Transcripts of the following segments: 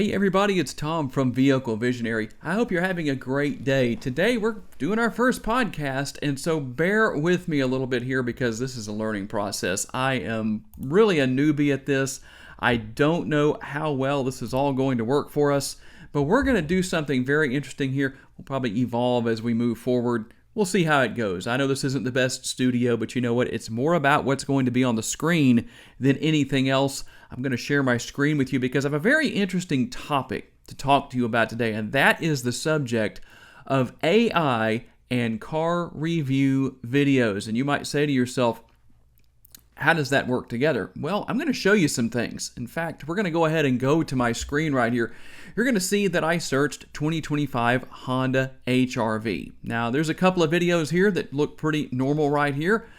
Hey everybody, it's Tom from Vehicle Visionary. I hope you're having a great day. Today we're doing our first podcast, and so bear with me a little bit here because this is a learning process. I am really a newbie at this. I don't know how well this is all going to work for us, but we're going to do something very interesting here. We'll probably evolve as we move forward. We'll see how it goes. I know this isn't the best studio, but you know what? It's more about what's going to be on the screen than anything else. I'm going to share my screen with you because I have a very interesting topic to talk to you about today, and that is the subject of AI and car review videos. And you might say to yourself, how does that work together? Well, I'm going to show you some things. In fact, we're going to go ahead and go to my screen right here. You're going to see that I searched 2025 Honda HR-V. Now, there's a couple of videos here that look pretty normal right here,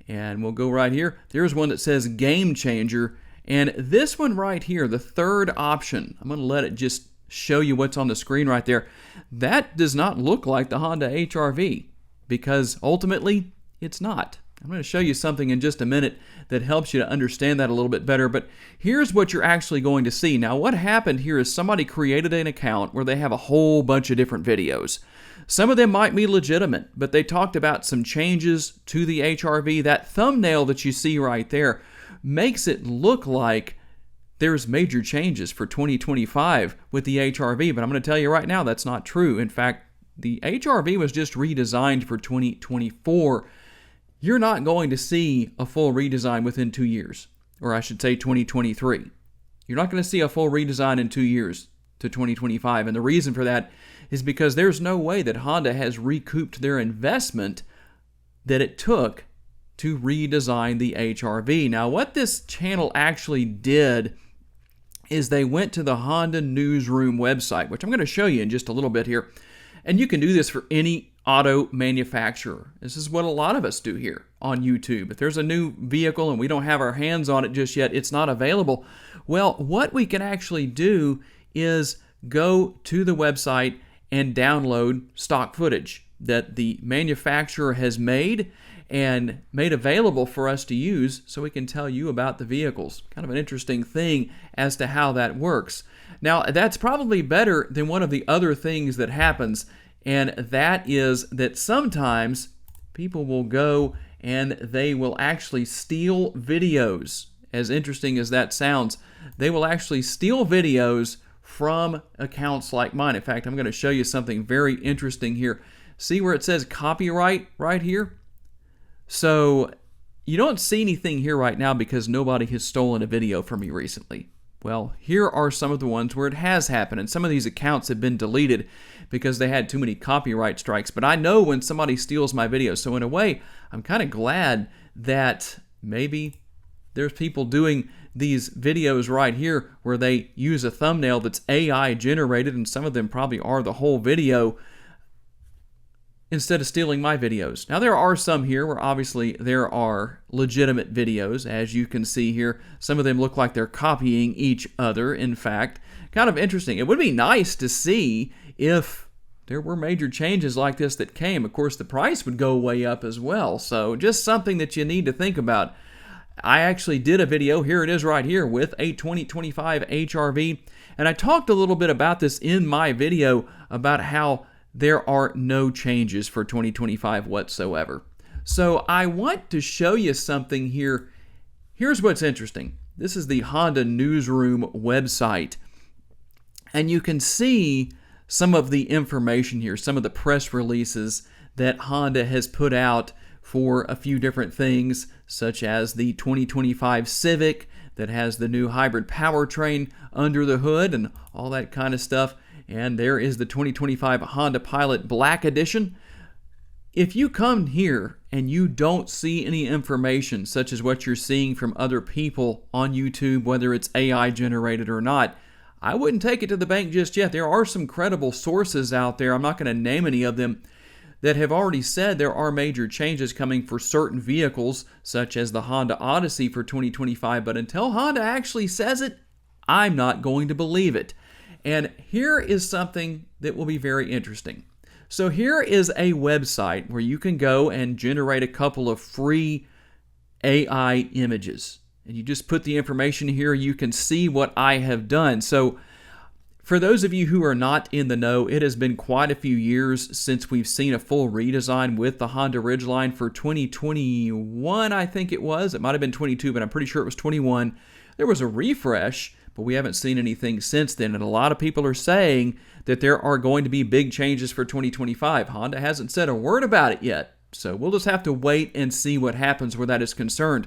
and we'll go right here. There's one that says Game Changer, and this one right here, the third option, I'm going to let it just show you what's on the screen right there. That does not look like the Honda HR-V because ultimately it's not. I'm going to show you something in just a minute that helps you to understand that a little bit better, but here's what you're actually going to see. Now, what happened here is somebody created an account where they have a whole bunch of different videos. Some of them might be legitimate, but they talked about some changes to the HR-V. That thumbnail that you see right there makes it look like there's major changes for 2025 with the HR-V, but I'm going to tell you right now that's not true. In fact, the HR-V was just redesigned for 2024. You're not going to see a full redesign within 2 years, or I should say 2023. You're not going to see a full redesign in 2 years to 2025, and the reason for that is because there's no way that Honda has recouped their investment that it took to redesign the HR-V. Now, what this channel actually did is they went to the Honda Newsroom website, which I'm going to show you in just a little bit here, and you can do this for any auto manufacturer. This is what a lot of us do here on YouTube. If there's a new vehicle and we don't have our hands on it just yet, it's not available. Well, what we can actually do is go to the website and download stock footage that the manufacturer has made and made available for us to use so we can tell you about the vehicles. Kind of an interesting thing as to how that works. Now, that's probably better than one of the other things that happens, and that is that sometimes people will go and they will actually steal videos. As interesting as that sounds, they will actually steal videos from accounts like mine. In fact, I'm going to show you something very interesting here. See where it says copyright right here? So you don't see anything here right now because nobody has stolen a video from me recently. Well, here are some of the ones where it has happened, and some of these accounts have been deleted because they had too many copyright strikes. But I know when somebody steals my video, so in a way, I'm kind of glad that maybe there's people doing these videos right here where they use a thumbnail that's AI generated, and some of them probably are the whole video, instead of stealing my videos. Now, there are some here where obviously there are legitimate videos. As you can see here, some of them look like they're copying each other, in fact. Kind of interesting. It would be nice to see if there were major changes like this that came. Of course, the price would go way up as well. So just something that you need to think about. I actually did a video, here it is right here, with a 2025 HR-V. And I talked a little bit about this in my video about how there are no changes for 2025 whatsoever. So I want to show you something here. Here's what's interesting. This is the Honda Newsroom website. And you can see some of the information here, some of the press releases that Honda has put out for a few different things, such as the 2025 Civic that has the new hybrid powertrain under the hood and all that kind of stuff. And there is the 2025 Honda Pilot Black Edition. If you come here and you don't see any information such as what you're seeing from other people on YouTube, whether it's AI generated or not, I wouldn't take it to the bank just yet. There are some credible sources out there, I'm not going to name any of them, that have already said there are major changes coming for certain vehicles, such as the Honda Odyssey for 2025. But until Honda actually says it, I'm not going to believe it. And here is something that will be very interesting. So here is a website where you can go and generate a couple of free AI images. And you just put the information here, you can see what I have done. So For those of you who are not in the know, it has been quite a few years since we've seen a full redesign with the Honda Ridgeline for 2021, I think it was. It might have been 22, but I'm pretty sure it was 21. There was a refresh, but we haven't seen anything since then, and a lot of people are saying that there are going to be big changes for 2025. Honda hasn't said a word about it yet, so we'll just have to wait and see what happens where that is concerned.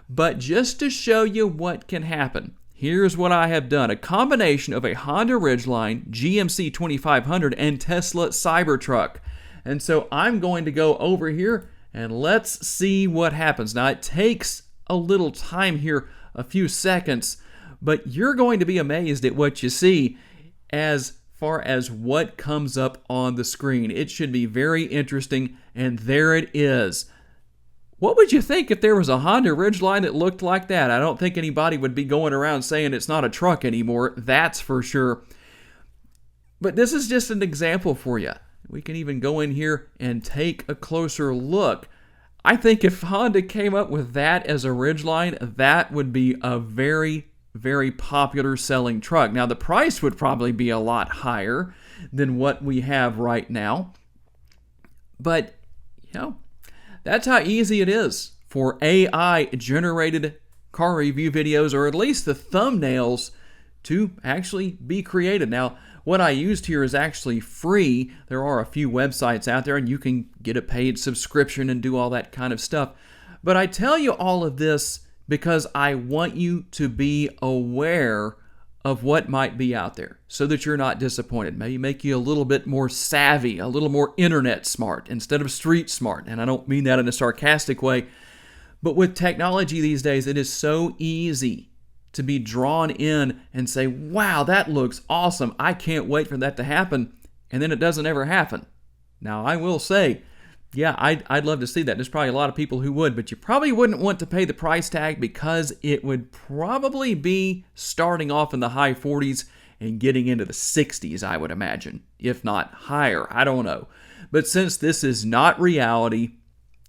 But just to show you what can happen, here's what I have done. A combination of a Honda Ridgeline, GMC 2500, and Tesla Cybertruck. And so I'm going to go over here and let's see what happens. Now it takes a little time here, a few seconds, but you're going to be amazed at what you see as far as what comes up on the screen. It should be very interesting, and there it is. What would you think if there was a Honda Ridgeline that looked like that? I don't think anybody would be going around saying it's not a truck anymore, that's for sure. But this is just an example for you. We can even go in here and take a closer look. I think if Honda came up with that as a Ridgeline, that would be a very, very popular selling truck. Now, the price would probably be a lot higher than what we have right now. But, that's how easy it is for AI-generated car review videos, or at least the thumbnails, to actually be created. Now, what I used here is actually free. There are a few websites out there, and you can get a paid subscription and do all that kind of stuff. But I tell you all of this because I want you to be aware of what might be out there so that you're not disappointed. Maybe make you a little bit more savvy, a little more internet smart instead of street smart. And I don't mean that in a sarcastic way, but with technology these days, it is so easy to be drawn in and say, wow, that looks awesome. I can't wait for that to happen. And then it doesn't ever happen. Now, I will say, yeah, I'd love to see that. There's probably a lot of people who would, but you probably wouldn't want to pay the price tag because it would probably be starting off in the high 40s and getting into the 60s, I would imagine, if not higher. I don't know. But since this is not reality,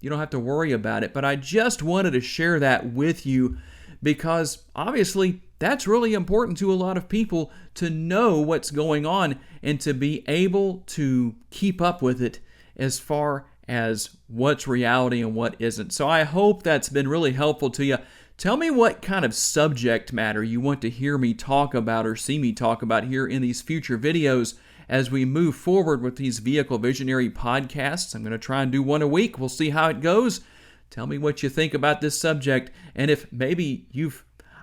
you don't have to worry about it. But I just wanted to share that with you because obviously that's really important to a lot of people to know what's going on and to be able to keep up with it as far as what's reality and what isn't. So I hope that's been really helpful to you. Tell me what kind of subject matter you want to hear me talk about or see me talk about here in these future videos as we move forward with these Vehicle Visionary podcasts. I'm going to try and do one a week. We'll see how it goes. Tell me what you think about this subject, and if maybe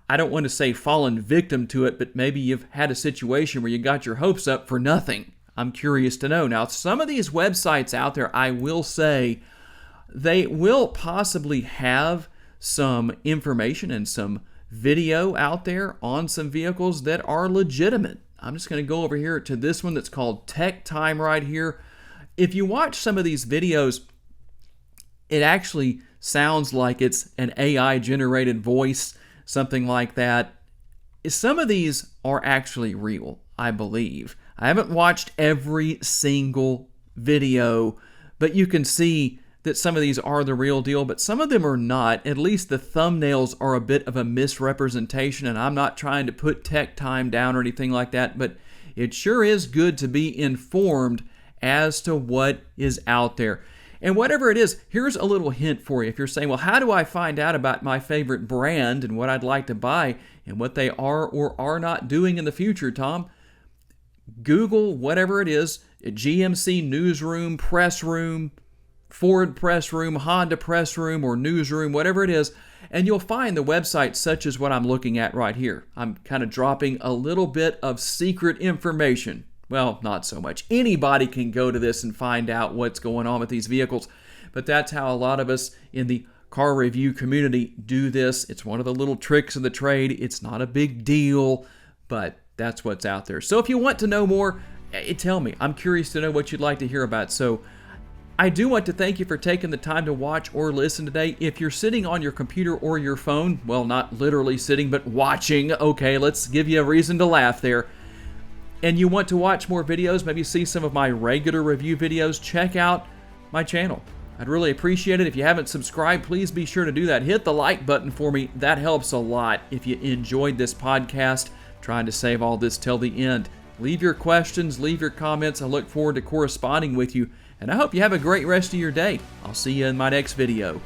I don't want to say fallen victim to it, but maybe you've had a situation where you got your hopes up for nothing. I'm curious to know. Now, some of these websites out there, I will say, they will possibly have some information and some video out there on some vehicles that are legitimate. I'm just going to go over here to this one that's called Tech Time right here. If you watch some of these videos, it actually sounds like it's an AI-generated voice, something like that. Some of these are actually real, I believe. I haven't watched every single video, but you can see that some of these are the real deal, but some of them are not. At least the thumbnails are a bit of a misrepresentation, and I'm not trying to put Tech Time down or anything like that, but it sure is good to be informed as to what is out there. And whatever it is, here's a little hint for you. If you're saying, well, how do I find out about my favorite brand and what I'd like to buy and what they are or are not doing in the future, Tom? Google whatever it is, GMC Newsroom, Press Room, Ford Press Room, Honda Press Room, or Newsroom, whatever it is, and you'll find the websites such as what I'm looking at right here. I'm kind of dropping a little bit of secret information. Well, not so much. Anybody can go to this and find out what's going on with these vehicles, but that's how a lot of us in the car review community do this. It's one of the little tricks of the trade. It's not a big deal, but that's what's out there. So if you want to know more, tell me. I'm curious to know what you'd like to hear about. So I do want to thank you for taking the time to watch or listen today. If you're sitting on your computer or your phone, well, not literally sitting, but watching, okay, let's give you a reason to laugh there, and you want to watch more videos, maybe see some of my regular review videos, check out my channel. I'd really appreciate it. If you haven't subscribed, please be sure to do that. Hit the like button for me. That helps a lot. If you enjoyed this podcast, trying to save all this till the end. Leave your questions, leave your comments. I look forward to corresponding with you, and I hope you have a great rest of your day. I'll see you in my next video.